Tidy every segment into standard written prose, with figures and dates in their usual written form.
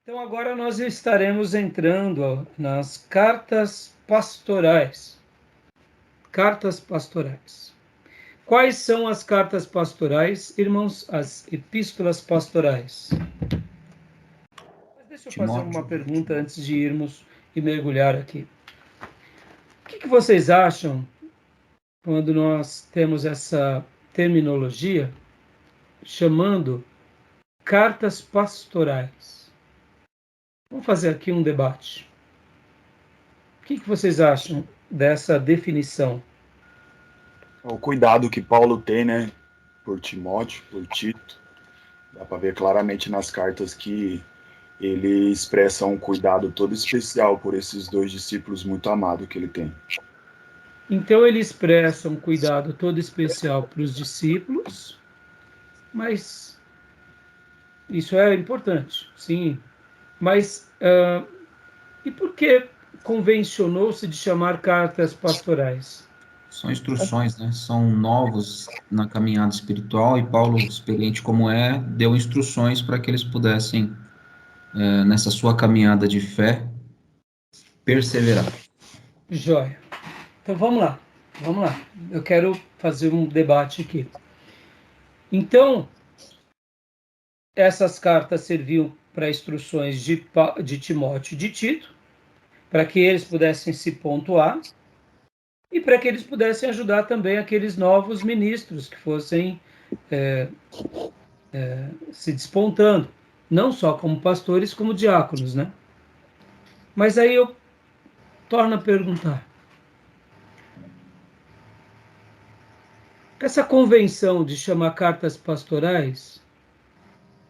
Então agora nós estaremos entrando nas cartas pastorais. Cartas pastorais. Quais são as cartas pastorais, irmãos? As epístolas pastorais. Mas deixa eu fazer uma Timóteo. pergunta antes de irmos e mergulhar aqui. O que vocês acham quando nós temos essa terminologia chamando cartas pastorais? Vamos fazer aqui um debate. O que vocês acham dessa definição? O cuidado que Paulo tem, né, por Timóteo, por Tito, dá para ver claramente nas cartas que ele expressa um cuidado todo especial por esses dois discípulos muito amados que ele tem. Então ele expressa um cuidado todo especial para os discípulos, mas isso é importante, sim. Mas e por que convencionou-se de chamar cartas pastorais? São instruções, né? São novos na caminhada espiritual e Paulo, experiente como é, deu instruções para que eles pudessem, nessa sua caminhada de fé, perseverar. Joia. Então vamos lá. Eu quero fazer um debate aqui. Então, essas cartas serviam para instruções de Timóteo e de Tito, para que eles pudessem se pontuar e para que eles pudessem ajudar também aqueles novos ministros que fossem se despontando, não só como pastores, como diáconos, né? Mas aí eu torno a perguntar. Essa convenção de chamar cartas pastorais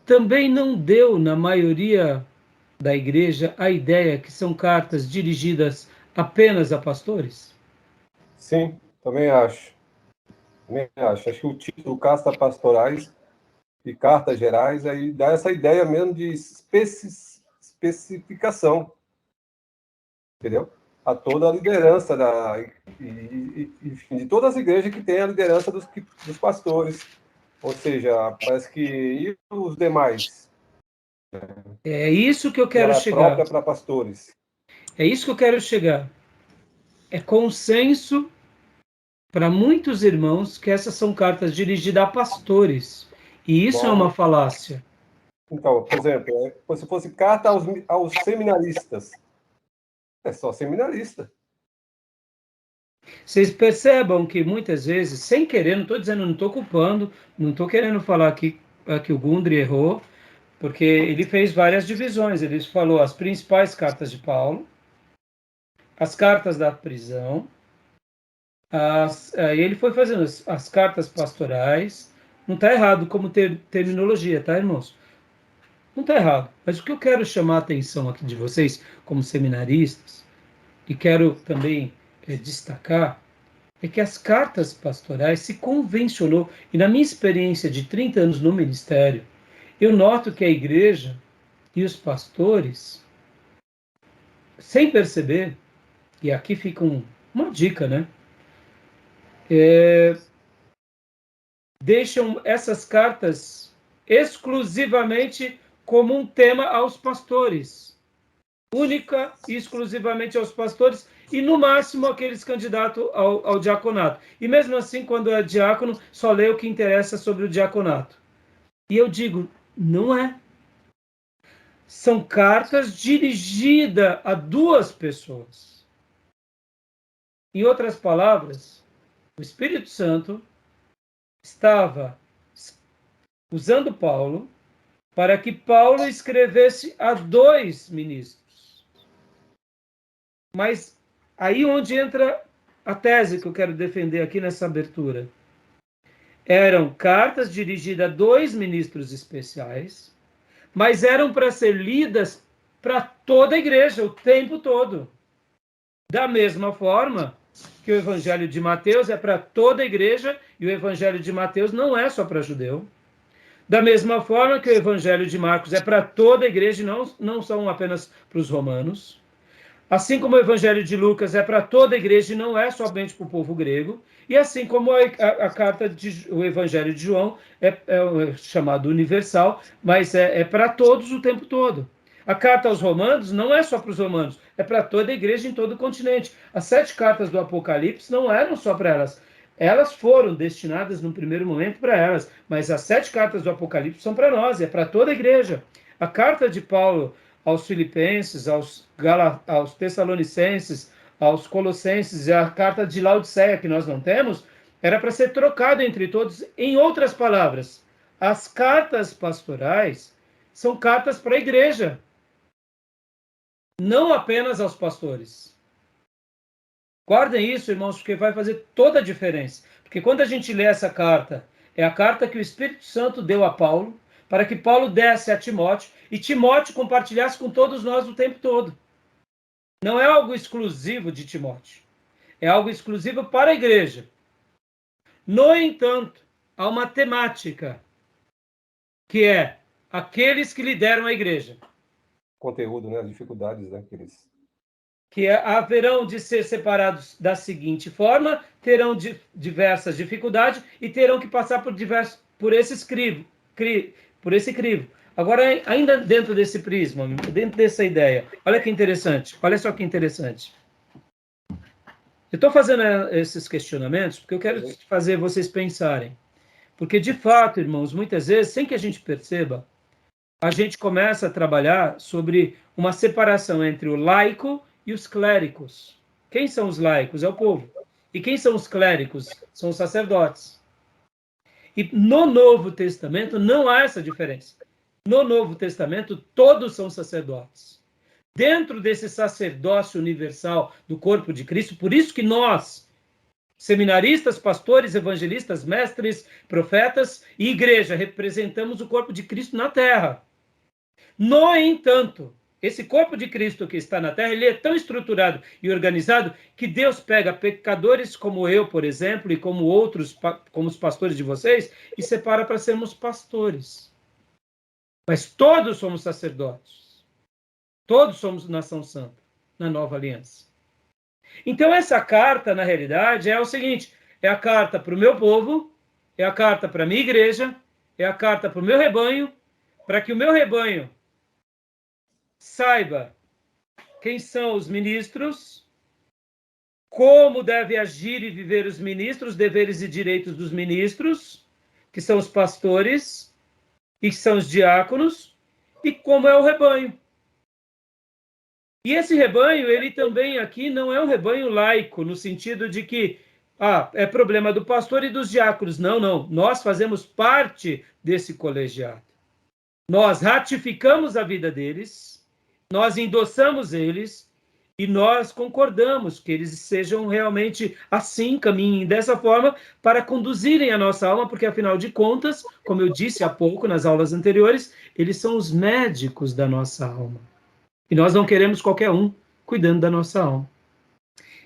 também não deu, na maioria da igreja, a ideia que são cartas dirigidas apenas a pastores? Sim, também acho. Acho que o título Cartas Pastorais e Cartas Gerais aí dá essa ideia mesmo de especificação, entendeu? A toda a liderança de todas as igrejas que tem a liderança dos pastores. Ou seja, parece que e os demais? É isso que eu quero chegar. Própria para pastores. É isso que eu quero chegar. É consenso para muitos irmãos que essas são cartas dirigidas a pastores. E isso é uma falácia. Então, por exemplo, se fosse carta aos seminaristas, é só seminarista. Vocês percebam que muitas vezes, sem querer, não estou dizendo, não estou culpando, não estou querendo falar que o Gundry errou, porque ele fez várias divisões. Ele falou as principais cartas de Paulo, as cartas da prisão, ele foi fazendo as cartas pastorais. Não está errado como terminologia, tá, irmãos? Não está errado. Mas o que eu quero chamar a atenção aqui de vocês, como seminaristas, e quero também destacar, é que as cartas pastorais se convencionou, e na minha experiência de 30 anos no ministério, eu noto que a igreja e os pastores, sem perceber, e aqui fica uma dica, né? Deixam essas cartas exclusivamente como um tema aos pastores. Única e exclusivamente aos pastores e, no máximo, aqueles candidatos ao diaconato. E mesmo assim, quando é diácono, só lê o que interessa sobre o diaconato. E eu digo, não é. São cartas dirigidas a duas pessoas. Em outras palavras, o Espírito Santo estava usando Paulo para que Paulo escrevesse a dois ministros. Mas aí onde entra a tese que eu quero defender aqui nessa abertura. Eram cartas dirigidas a dois ministros especiais, mas eram para ser lidas para toda a igreja, o tempo todo. Da mesma forma que o Evangelho de Mateus é para toda a igreja, e o Evangelho de Mateus não é só para judeu. Da mesma forma que o Evangelho de Marcos é para toda a igreja, e não são apenas para os romanos. Assim como o Evangelho de Lucas é para toda a igreja e não é somente para o povo grego. E assim como a carta o Evangelho de João é chamado universal, mas é para todos o tempo todo. A carta aos Romanos não é só para os romanos, é para toda a igreja em todo o continente. As 7 cartas do Apocalipse não eram só para elas. Elas foram destinadas num primeiro momento para elas, mas as 7 cartas do Apocalipse são para nós, é para toda a igreja. A carta de Paulo aos Filipenses, aos Tessalonicenses, aos Colossenses e a carta de Laodiceia, que nós não temos, era para ser trocado entre todos. Em outras palavras, as cartas pastorais são cartas para a igreja, não apenas aos pastores. Guardem isso, irmãos, porque vai fazer toda a diferença. Porque quando a gente lê essa carta, é a carta que o Espírito Santo deu a Paulo, para que Paulo desse a Timóteo, e Timóteo compartilhasse com todos nós o tempo todo. Não é algo exclusivo de Timóteo. É algo exclusivo para a igreja. No entanto, há uma temática, que é aqueles que lideram a igreja. Conteúdo, né? As dificuldades, né? Que haverão de ser separados da seguinte forma, terão diversas dificuldades e terão que passar por esse crivo. Agora, ainda dentro desse prisma, dentro dessa ideia, olha que interessante, olha só que interessante. Eu estou fazendo esses questionamentos porque eu quero fazer vocês pensarem. Porque, de fato, irmãos, muitas vezes, sem que a gente perceba, a gente começa a trabalhar sobre uma separação entre o laico e os clérigos. Quem são os laicos? É o povo. E quem são os clérigos? São os sacerdotes. E no Novo Testamento não há essa diferença. No Novo Testamento, todos são sacerdotes. Dentro desse sacerdócio universal do corpo de Cristo, por isso que nós, seminaristas, pastores, evangelistas, mestres, profetas e igreja, representamos o corpo de Cristo na terra. No entanto, esse corpo de Cristo que está na terra, ele é tão estruturado e organizado que Deus pega pecadores como eu, por exemplo, e como outros, como os pastores de vocês, e separa para sermos pastores. Mas todos somos sacerdotes. Todos somos nação santa, na nova aliança. Então essa carta, na realidade, é o seguinte, é a carta para o meu povo, é a carta para a minha igreja, é a carta para o meu rebanho, para que o meu rebanho saiba quem são os ministros, como deve agir e viver os ministros, deveres e direitos dos ministros, que são os pastores e que são os diáconos, e como é o rebanho. E esse rebanho, ele também aqui não é um rebanho laico, no sentido de que é problema do pastor e dos diáconos. Não, não. Nós fazemos parte desse colegiado. Nós ratificamos a vida deles, nós endossamos eles e nós concordamos que eles sejam realmente assim, caminhem dessa forma para conduzirem a nossa alma, porque afinal de contas, como eu disse há pouco nas aulas anteriores, eles são os médicos da nossa alma. E nós não queremos qualquer um cuidando da nossa alma.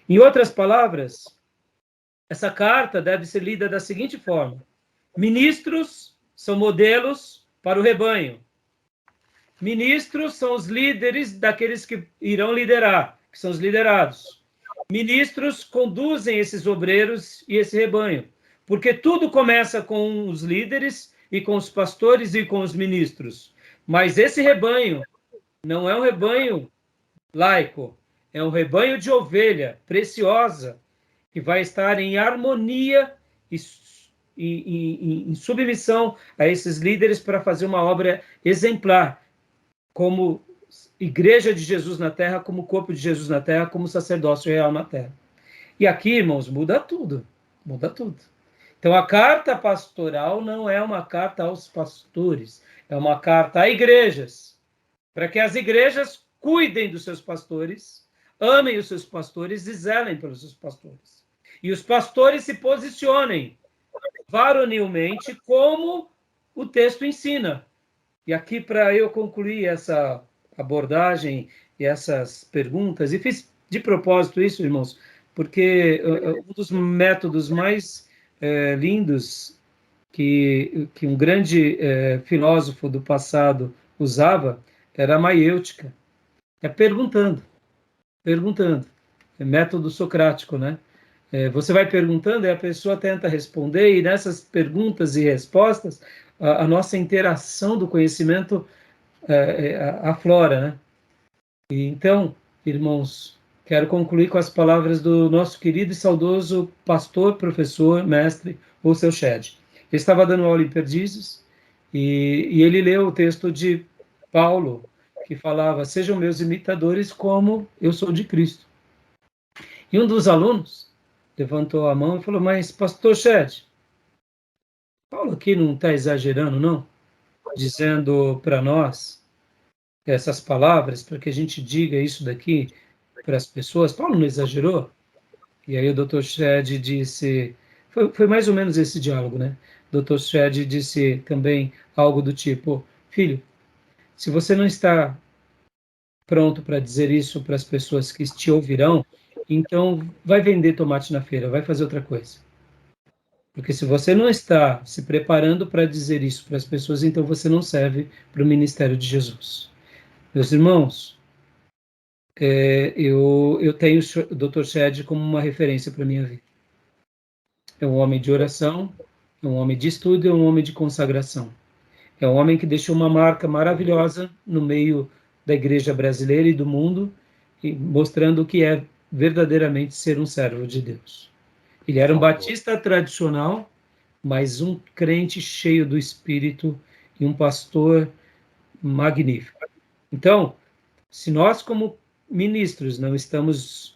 Em outras palavras, essa carta deve ser lida da seguinte forma: ministros são modelos para o rebanho. Ministros são os líderes daqueles que irão liderar, que são os liderados. Ministros conduzem esses obreiros e esse rebanho, porque tudo começa com os líderes e com os pastores e com os ministros. Mas esse rebanho não é um rebanho laico, é um rebanho de ovelha preciosa, que vai estar em harmonia e em submissão a esses líderes para fazer uma obra exemplar, como igreja de Jesus na terra, como corpo de Jesus na terra, como sacerdócio real na terra. E aqui, irmãos, muda tudo, muda tudo. Então, a carta pastoral não é uma carta aos pastores, é uma carta a igrejas, para que as igrejas cuidem dos seus pastores, amem os seus pastores e zelem pelos seus pastores. E os pastores se posicionem varonilmente como o texto ensina. E aqui, para eu concluir essa abordagem e essas perguntas, e fiz de propósito isso, irmãos, porque um dos métodos mais lindos que um grande filósofo do passado usava era a maiêutica. É perguntando. É método socrático, né? Você vai perguntando e a pessoa tenta responder, e nessas perguntas e respostas, a nossa interação do conhecimento aflora, né? E então, irmãos, quero concluir com as palavras do nosso querido e saudoso pastor, professor, mestre, ou seu Shed. Ele estava dando aula em Perdizes e ele leu o texto de Paulo, que falava: sejam meus imitadores como eu sou de Cristo. E um dos alunos levantou a mão e falou: mas, pastor Shed, Paulo aqui não está exagerando, não? Dizendo para nós essas palavras, para que a gente diga isso daqui para as pessoas. Paulo não exagerou? E aí o Dr. Shed disse, foi mais ou menos esse diálogo, né? O Dr. Shed disse também algo do tipo: filho, se você não está pronto para dizer isso para as pessoas que te ouvirão, então vai vender tomate na feira, vai fazer outra coisa. Porque se você não está se preparando para dizer isso para as pessoas, então você não serve para o ministério de Jesus. Meus irmãos, eu tenho o Dr. Shed como uma referência para a minha vida. É um homem de oração, é um homem de estudo, é um homem de consagração. É um homem que deixou uma marca maravilhosa no meio da igreja brasileira e do mundo, e mostrando o que é verdadeiramente ser um servo de Deus. Ele era um batista tradicional, mas um crente cheio do Espírito e um pastor magnífico. Então, se nós, como ministros, não estamos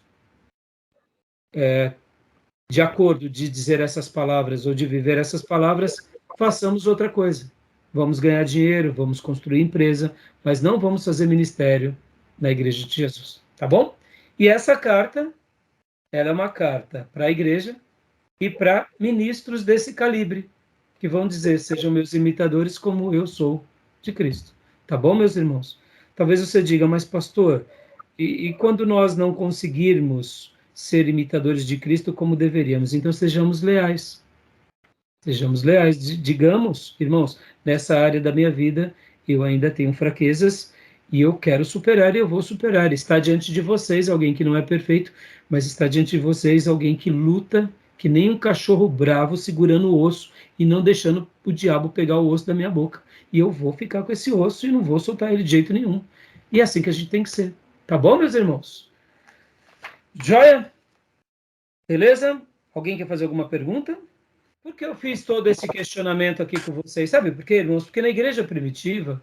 de acordo de dizer essas palavras ou de viver essas palavras, façamos outra coisa. Vamos ganhar dinheiro, vamos construir empresa, mas não vamos fazer ministério na Igreja de Jesus, tá bom? E essa carta, ela é uma carta para a igreja e para ministros desse calibre, que vão dizer: sejam meus imitadores como eu sou de Cristo. Tá bom, meus irmãos? Talvez você diga: mas pastor, e quando nós não conseguirmos ser imitadores de Cristo como deveríamos? Então sejamos leais. Sejamos leais. Digamos, irmãos, nessa área da minha vida eu ainda tenho fraquezas e eu quero superar e eu vou superar. Está diante de vocês alguém que não é perfeito, mas está diante de vocês alguém que luta que nem um cachorro bravo segurando o osso e não deixando o diabo pegar o osso da minha boca. E eu vou ficar com esse osso e não vou soltar ele de jeito nenhum. E é assim que a gente tem que ser. Tá bom, meus irmãos? Joia? Beleza? Alguém quer fazer alguma pergunta? Por que eu fiz todo esse questionamento aqui com vocês? Sabe por quê, irmãos? Porque na igreja primitiva,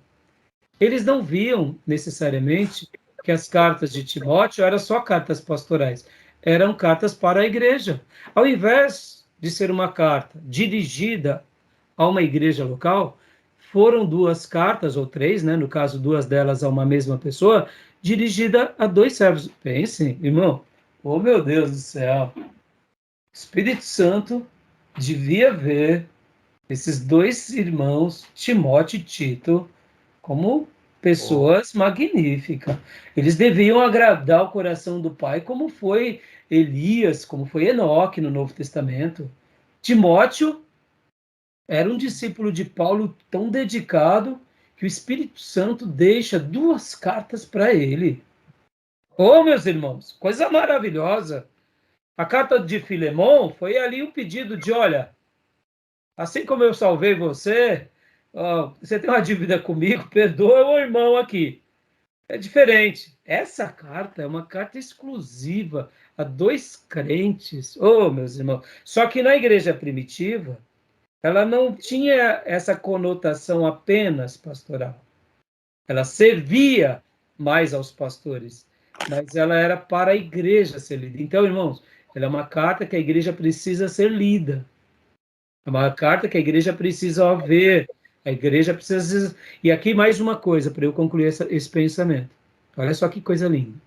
eles não viam necessariamente que as cartas de Timóteo eram só cartas pastorais, eram cartas para a igreja. Ao invés de ser uma carta dirigida a uma igreja local, foram duas cartas, ou três, né? No caso, duas delas a uma mesma pessoa, dirigida a dois servos. Pensem, irmão, oh meu Deus do céu, Espírito Santo devia ver esses dois irmãos, Timóteo e Tito, como pessoas magníficas. Eles deviam agradar o coração do Pai, como foi Elias, como foi Enoque no Novo Testamento. Timóteo era um discípulo de Paulo tão dedicado que o Espírito Santo deixa duas cartas para ele. Oh, meus irmãos, coisa maravilhosa. A carta de Filemão foi ali um pedido de: olha, assim como eu salvei você, você tem uma dívida comigo, perdoa o irmão aqui. É diferente. Essa carta é uma carta exclusiva a dois crentes. Oh, meus irmãos. Só que na igreja primitiva, ela não tinha essa conotação apenas pastoral. Ela servia mais aos pastores, mas ela era para a igreja ser lida. Então, irmãos, ela é uma carta que a igreja precisa ser lida. É uma carta que a igreja precisa ver. A igreja precisa... E aqui mais uma coisa, para eu concluir esse pensamento. Olha só que coisa linda.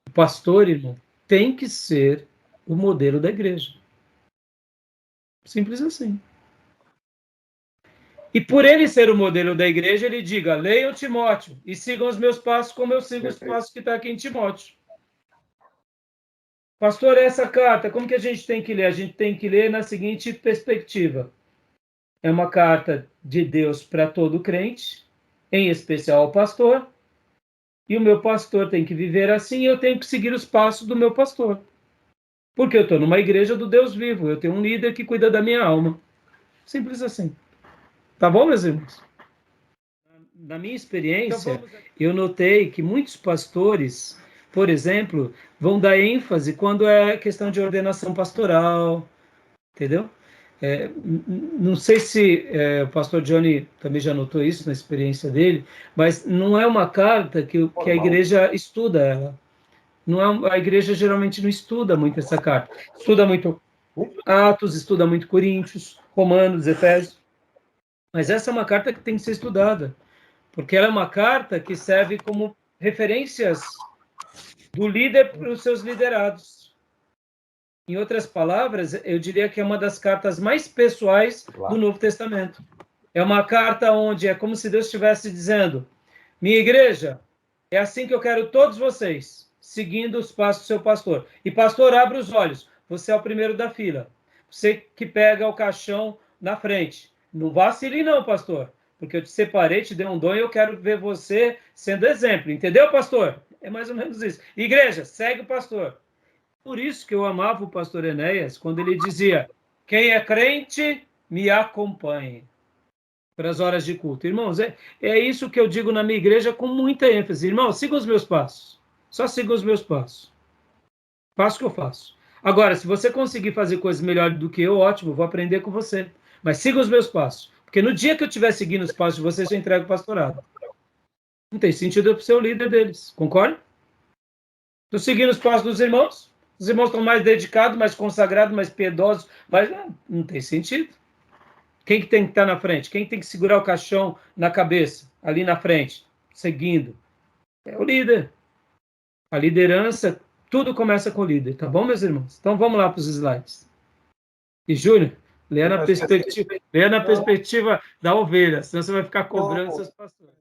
O pastor, irmão, tem que ser o modelo da igreja. Simples assim. E por ele ser o modelo da igreja, ele diga: leiam Timóteo e sigam os meus passos como eu sigo os passos que está aqui em Timóteo. Pastor, essa carta, como que a gente tem que ler? A gente tem que ler na seguinte perspectiva. É uma carta de Deus para todo crente, em especial ao pastor, e o meu pastor tem que viver assim e eu tenho que seguir os passos do meu pastor. Porque eu estou numa igreja do Deus vivo, eu tenho um líder que cuida da minha alma. Simples assim. Tá bom, meus irmãos? na minha experiência, eu notei que muitos pastores, por exemplo, vão dar ênfase quando é questão de ordenação pastoral, entendeu? Não sei se o pastor Johnny também já notou isso na experiência dele, mas não é uma carta que a igreja estuda ela. Não é, a igreja geralmente não estuda muito essa carta. Estuda muito Atos, estuda muito Coríntios, Romanos, Efésios. Mas essa é uma carta que tem que ser estudada, porque ela é uma carta que serve como referências do líder para os seus liderados. Em outras palavras, eu diria que é uma das cartas mais pessoais do Novo Testamento. É uma carta onde é como se Deus estivesse dizendo: minha igreja, é assim que eu quero todos vocês, seguindo os passos do seu pastor. E pastor, abre os olhos, você é o primeiro da fila. Você que pega o caixão na frente. Não vacile não, pastor, porque eu te separei, te dei um dom e eu quero ver você sendo exemplo. Entendeu, pastor? É mais ou menos isso. Igreja, segue o pastor. Por isso que eu amava o pastor Enéas, quando ele dizia: quem é crente, me acompanhe para as horas de culto. Irmãos, é isso que eu digo na minha igreja com muita ênfase. Irmãos, sigam os meus passos. Só sigam os meus passos. Faço o que eu faço. Agora, se você conseguir fazer coisas melhores do que eu, ótimo, vou aprender com você. Mas siga os meus passos. Porque no dia que eu estiver seguindo os passos de vocês, eu entrego o pastorado. Não tem sentido eu ser o líder deles. Concorda? Estou seguindo os passos dos irmãos. Os irmãos estão mais dedicados, mais consagrados, mais piedosos, mas não tem sentido. Quem que tem que estar na frente? Quem tem que segurar o caixão na cabeça, ali na frente, seguindo? É o líder. A liderança, tudo começa com o líder, tá bom, meus irmãos? Então vamos lá para os slides. E Júnior, leia na perspectiva da ovelha, senão você vai ficar cobrando seus pastores.